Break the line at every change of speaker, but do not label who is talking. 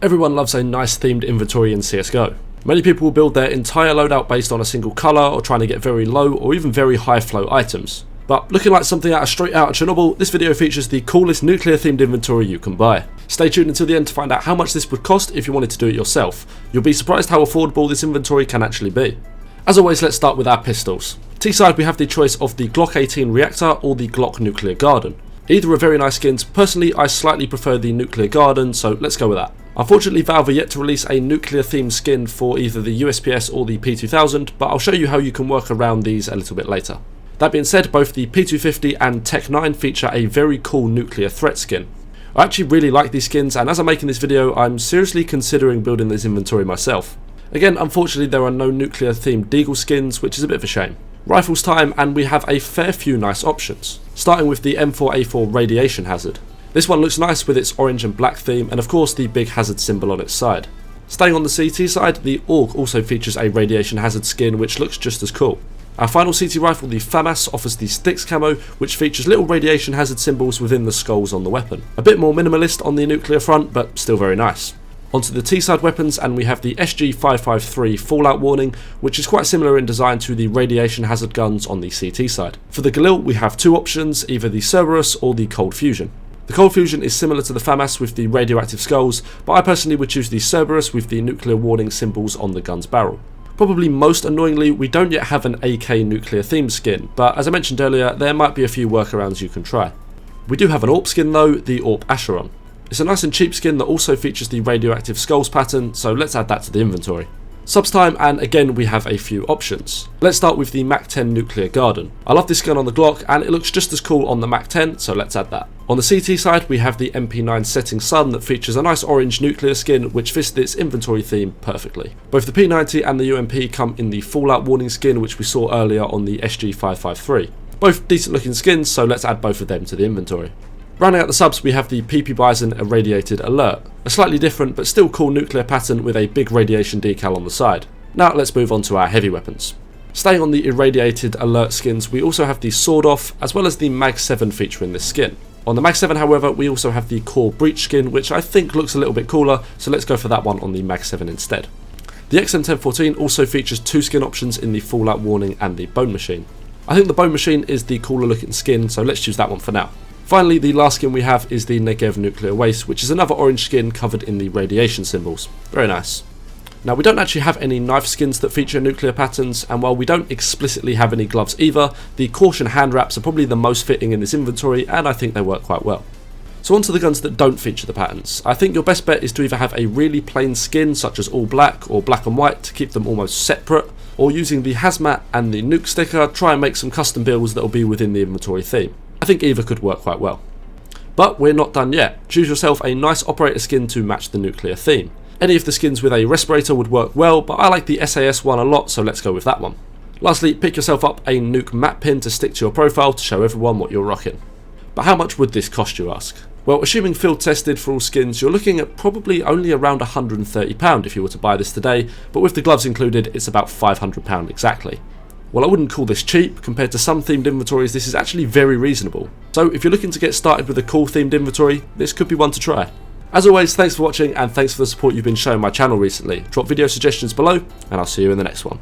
Everyone loves a nice themed inventory in CSGO. Many people will build their entire loadout based on a single colour or trying to get very low or even very high flow items. But looking like something straight out of Chernobyl, this video features the coolest nuclear themed inventory you can buy. Stay tuned until the end to find out how much this would cost if you wanted to do it yourself. You'll be surprised how affordable this inventory can actually be. As always, let's start with our pistols. T-side, we have the choice of the Glock 18 Reactor or the Glock Nuclear Garden. Either are very nice skins. Personally, I slightly prefer the Nuclear Garden, so let's go with that. Unfortunately, Valve are yet to release a nuclear themed skin for either the USPS or the P2000, but I'll show you how you can work around these a little bit later. That being said, both the P250 and Tech 9 feature a very cool nuclear threat skin. I actually really like these skins, and as I'm making this video, I'm seriously considering building this inventory myself. Again, unfortunately there are no nuclear themed Deagle skins, which is a bit of a shame. Rifles time, and we have a fair few nice options, starting with the M4A4 Radiation Hazard. This one looks nice with its orange and black theme, and of course the big hazard symbol on its side. Staying on the CT side, the AUG also features a Radiation Hazard skin which looks just as cool. Our final CT rifle, the FAMAS, offers the Sticks camo, which features little radiation hazard symbols within the skulls on the weapon. A bit more minimalist on the nuclear front, but still very nice. Onto the T-side weapons, and we have the SG553 Fallout Warning, which is quite similar in design to the radiation hazard guns on the CT side. For the Galil, we have two options, either the Cerberus or the Cold Fusion. The Cold Fusion is similar to the FAMAS with the radioactive skulls, but I personally would choose the Cerberus with the nuclear warning symbols on the gun's barrel. Probably most annoyingly, we don't yet have an AK nuclear themed skin, but as I mentioned earlier, there might be a few workarounds you can try. We do have an AWP skin though, the AWP Acheron. It's a nice and cheap skin that also features the radioactive skulls pattern, so let's add that to the inventory. Subs time, and again we have a few options. Let's start with the Mach 10 Nuclear Garden. I love this gun on the Glock, and it looks just as cool on the Mach 10, so let's add that. On the CT side, we have the MP9 Setting Sun that features a nice orange nuclear skin which fits this inventory theme perfectly. Both the P90 and the UMP come in the Fallout Warning skin which we saw earlier on the SG553. Both decent looking skins, so let's add both of them to the inventory. Rounding out the subs, we have the PP Bison Irradiated Alert, a slightly different but still cool nuclear pattern with a big radiation decal on the side. Now let's move on to our heavy weapons. Staying on the Irradiated Alert skins, we also have the Sword Off as well as the Mag 7 featuring this skin. On the Mag 7 however, we also have the Core Breach skin, which I think looks a little bit cooler, so let's go for that one on the Mag 7 instead. The XM1014 also features two skin options in the Fallout Warning and the Bone Machine. I think the Bone Machine is the cooler looking skin, so let's choose that one for now. Finally, the last skin we have is the Negev Nuclear Waste, which is another orange skin covered in the radiation symbols. Very nice. Now, we don't actually have any knife skins that feature nuclear patterns, and while we don't explicitly have any gloves either, the Caution hand wraps are probably the most fitting in this inventory, and I think they work quite well. So onto the guns that don't feature the patterns. I think your best bet is to either have a really plain skin, such as all black or black and white, to keep them almost separate, or using the Hazmat and the Nuke sticker, try and make some custom builds that will be within the inventory theme. I think either could work quite well. But we're not done yet. Choose yourself a nice operator skin to match the nuclear theme. Any of the skins with a respirator would work well, but I like the SAS one a lot, so let's go with that one. Lastly, pick yourself up a nuke map pin to stick to your profile to show everyone what you're rocking. But how much would this cost, you ask? Well, assuming field tested for all skins, you're looking at probably only around £130 if you were to buy this today, but with the gloves included, it's about £500 exactly. Well, I wouldn't call this cheap. Compared to some themed inventories, this is actually very reasonable. So if you're looking to get started with a cool themed inventory, this could be one to try. As always, thanks for watching and thanks for the support you've been showing my channel recently. Drop video suggestions below and I'll see you in the next one.